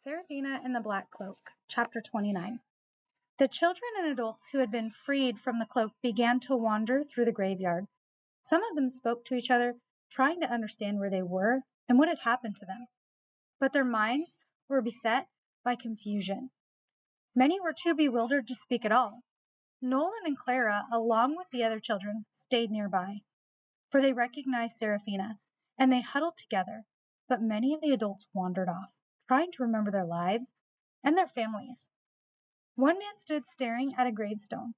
Serafina and the Black Cloak, Chapter 29. The children and adults who had been freed from the cloak began to wander through the graveyard. Some of them spoke to each other, trying to understand where they were and what had happened to them. But their minds were beset by confusion. Many were too bewildered to speak at all. Nolan and Clara, along with the other children, stayed nearby, for they recognized Serafina, and they huddled together. But many of the adults wandered off, trying to remember their lives and their families. One man stood staring at a gravestone.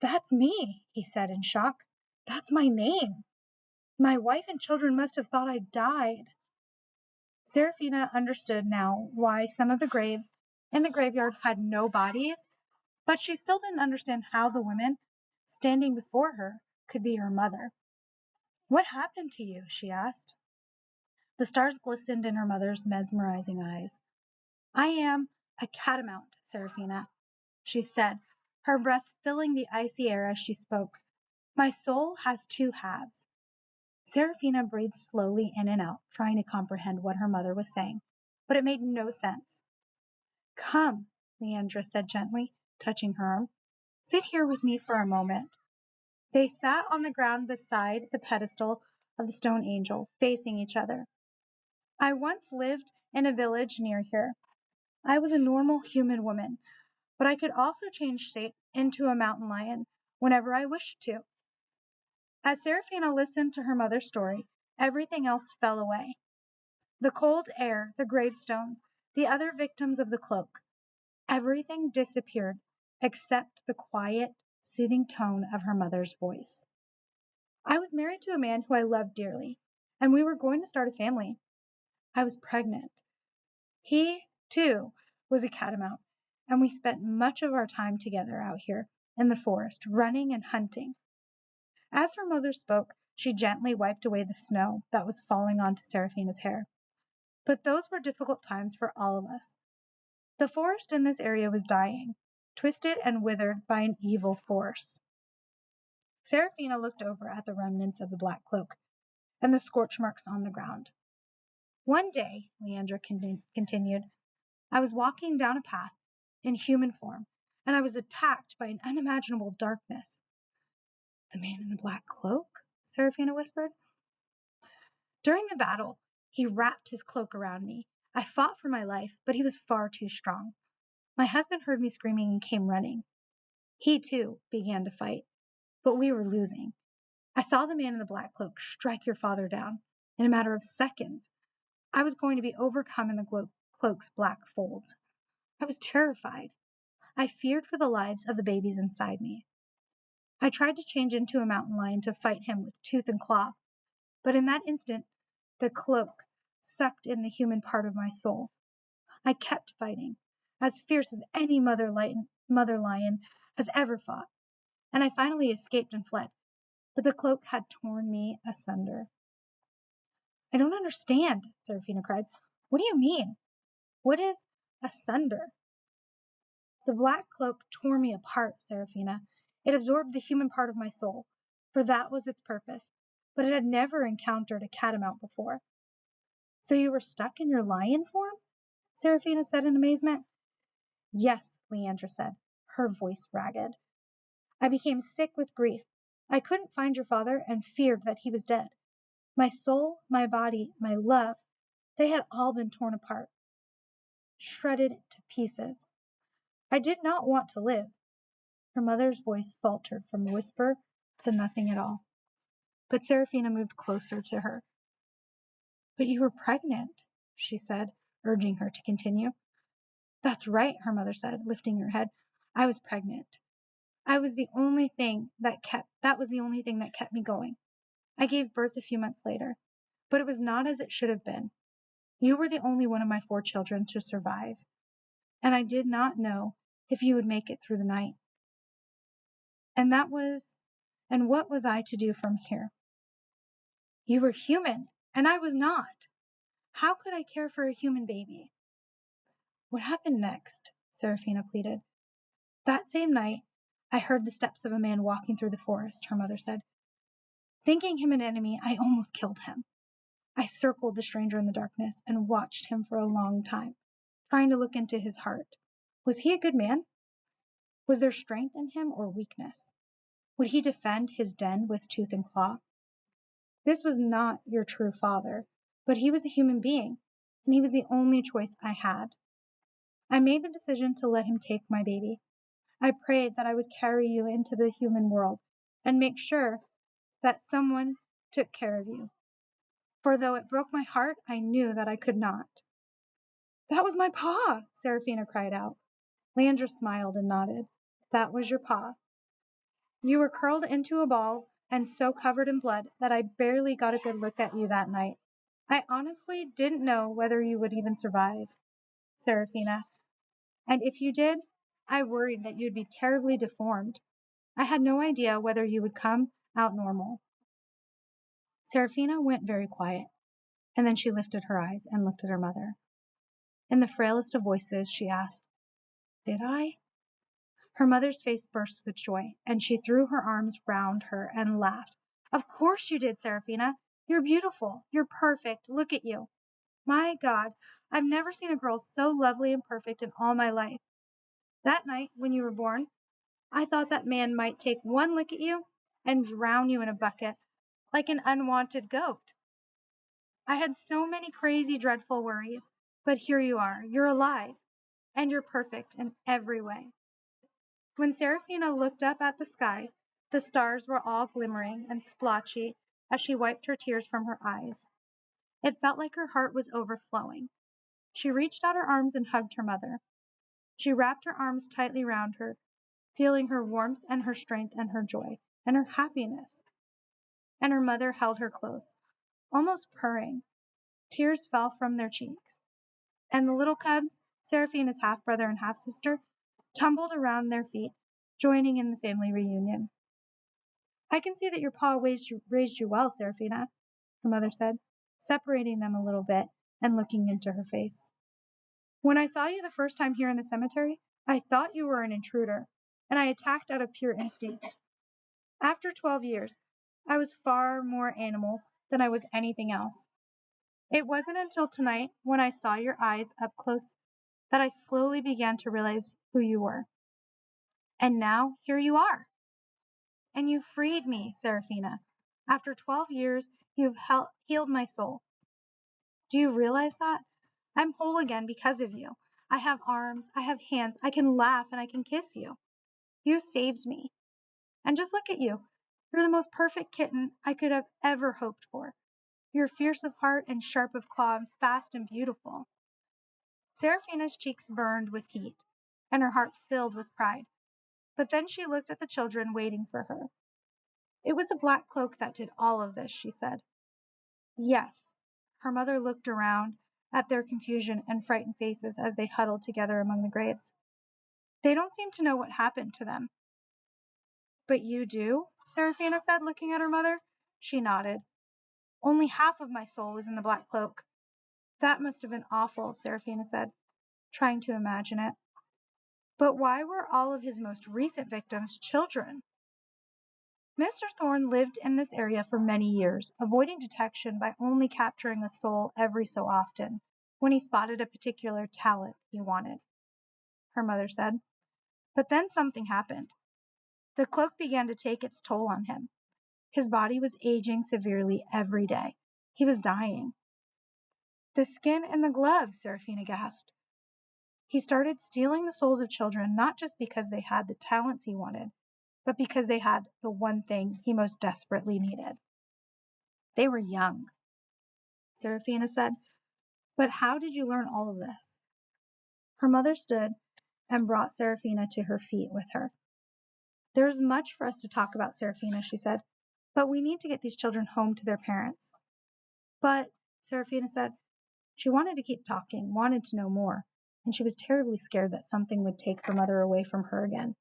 "That's me," he said in shock. "That's my name. My wife and children must have thought I died." Serafina understood now why some of the graves in the graveyard had no bodies, but she still didn't understand how the woman standing before her could be her mother. "What happened to you?" she asked. The stars glistened in her mother's mesmerizing eyes. "I am a catamount, Serafina," she said, her breath filling the icy air as she spoke. "My soul has two halves." Serafina breathed slowly in and out, trying to comprehend what her mother was saying, but it made no sense. "Come," Leandra said gently, touching her arm. "Sit here with me for a moment." They sat on the ground beside the pedestal of the stone angel, facing each other. "I once lived in a village near here. I was a normal human woman, but I could also change shape into a mountain lion whenever I wished to." As Serafina listened to her mother's story, everything else fell away. The cold air, the gravestones, the other victims of the cloak. Everything disappeared except the quiet, soothing tone of her mother's voice. "I was married to a man who I loved dearly, and we were going to start a family. I was pregnant. He, too, was a catamount, and we spent much of our time together out here in the forest, running and hunting." As her mother spoke, she gently wiped away the snow that was falling onto Serafina's hair. But those were difficult times for all of us. The forest in this area was dying, twisted and withered by an evil force. Serafina looked over at the remnants of the black cloak and the scorch marks on the ground. "One day," Leandra continued, "I was walking down a path in human form, and I was attacked by an unimaginable darkness." "The man in the black cloak?" Serafina whispered. "During the battle, he wrapped his cloak around me. I fought for my life, but he was far too strong. My husband heard me screaming and came running. He, too, began to fight, but we were losing. I saw the man in the black cloak strike your father down in a matter of seconds. I was going to be overcome in the cloak's black folds. I was terrified. I feared for the lives of the babies inside me. I tried to change into a mountain lion to fight him with tooth and claw, but in that instant, the cloak sucked in the human part of my soul. I kept fighting, as fierce as any mother lion has ever fought, and I finally escaped and fled, but the cloak had torn me asunder." "I don't understand," Serafina cried. "What do you mean? What is asunder?" "The black cloak tore me apart, Serafina. It absorbed the human part of my soul, for that was its purpose, but it had never encountered a catamount before." "So you were stuck in your lion form?" Serafina said in amazement. "Yes," Leandra said, her voice ragged. "I became sick with grief. I couldn't find your father and feared that he was dead. My soul, my body, my love, they had all been torn apart, shredded to pieces. I did not want to live." Her mother's voice faltered from a whisper to nothing at all. But Serafina moved closer to her. "But you were pregnant," she said, urging her to continue. "That's right," her mother said, lifting her head. "I was pregnant. That was the only thing that kept me going. I gave birth a few months later, but it was not as it should have been. You were the only one of my 4 children to survive, and I did not know if you would make it through the night. And what was I to do from here? You were human, and I was not. How could I care for a human baby?" "What happened next?" Serafina pleaded. "That same night, I heard the steps of a man walking through the forest," her mother said. "Thinking him an enemy, I almost killed him. I circled the stranger in the darkness and watched him for a long time. trying to look into his heart. Was he a good man? Was there strength in him or weakness? Would he defend his den with tooth and claw? This was not your true father, but he was a human being, and he was the only choice I had. I made the decision to let him take my baby. I prayed that I would carry you into the human world and make sure that someone took care of you. For though it broke my heart, I knew that I could not. That was my pa, Serafina cried out. Landra smiled and nodded. That was your pa. You were curled into a ball and so covered in blood that I barely got a good look at you that night. I honestly didn't know whether you would even survive, Serafina. And if you did, I worried that you'd be terribly deformed. I had no idea whether you would come out normal. Serafina went very quiet, and then she lifted her eyes and looked at her mother. In the frailest of voices, she asked, Did I? Her mother's face burst with joy, and she threw her arms round her and laughed. Of course you did, Serafina. You're beautiful. You're perfect. Look at you. My God, I've never seen a girl so lovely and perfect in all my life. That night, when you were born, I thought that man might take one look at you and drown you in a bucket like an unwanted goat. I had so many crazy, dreadful worries, but here you are. You're alive, and you're perfect in every way. When Serafina looked up at the sky, the stars were all glimmering and splotchy as she wiped her tears from her eyes. It felt like her heart was overflowing. She reached out her arms and hugged her mother. She wrapped her arms tightly round her, feeling her warmth and her strength and her joy and her happiness. And her mother held her close, almost purring. Tears fell from their cheeks. And the little cubs, Serafina's half-brother and half-sister, tumbled around their feet, joining in the family reunion. I can see that your pa raised you well, Serafina, her mother said, separating them a little bit and looking into her face. When I saw you the first time here in the cemetery, I thought you were an intruder, and I attacked out of pure instinct. After 12 years, I was far more animal than I was anything else. It wasn't until tonight, when I saw your eyes up close, that I slowly began to realize who you were. And now, here you are. And you freed me, Serafina. After 12 years, you've healed my soul. Do you realize that? I'm whole again because of you. I have arms, I have hands, I can laugh, and I can kiss you. You saved me. And just look at you. You're the most perfect kitten I could have ever hoped for. You're fierce of heart and sharp of claw and fast and beautiful. Serafina's cheeks burned with heat, and her heart filled with pride. But then she looked at the children waiting for her. It was the black cloak that did all of this, she said. Yes. Her mother looked around at their confusion and frightened faces as they huddled together among the graves. They don't seem to know what happened to them. But you do? Serafina said, looking at her mother. She nodded. Only half of my soul is in the black cloak. That must have been awful, Serafina said, trying to imagine it. But why were all of his most recent victims children? Mr. Thorne lived in this area for many years, avoiding detection by only capturing a soul every so often, when he spotted a particular talent he wanted, her mother said. But then something happened. The cloak began to take its toll on him. His body was aging severely every day. He was dying. The skin and the gloves, Serafina gasped. He started stealing the souls of children, not just because they had the talents he wanted, but because they had the one thing he most desperately needed. They were young, Serafina said. But how did you learn all of this? Her mother stood and brought Serafina to her feet with her. There is much for us to talk about, Serafina, she said, but we need to get these children home to their parents. But, Serafina said, she wanted to keep talking, wanted to know more, and she was terribly scared that something would take her mother away from her again.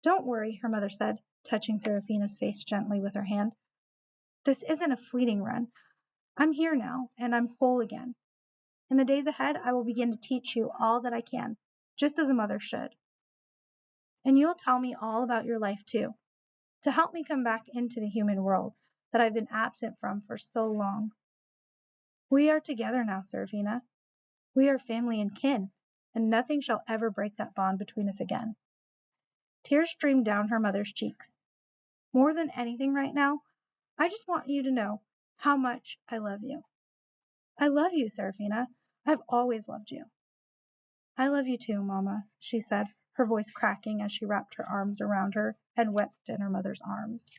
Don't worry, her mother said, touching Serafina's face gently with her hand. This isn't a fleeting run. I'm here now, and I'm whole again. In the days ahead, I will begin to teach you all that I can, just as a mother should. And you'll tell me all about your life, too, to help me come back into the human world that I've been absent from for so long. We are together now, Serafina. We are family and kin, and nothing shall ever break that bond between us again." Tears streamed down her mother's cheeks. "More than anything right now, I just want you to know how much I love you." "I love you, Serafina. I've always loved you." "I love you too, Mama," she said, her voice cracking as she wrapped her arms around her and wept in her mother's arms.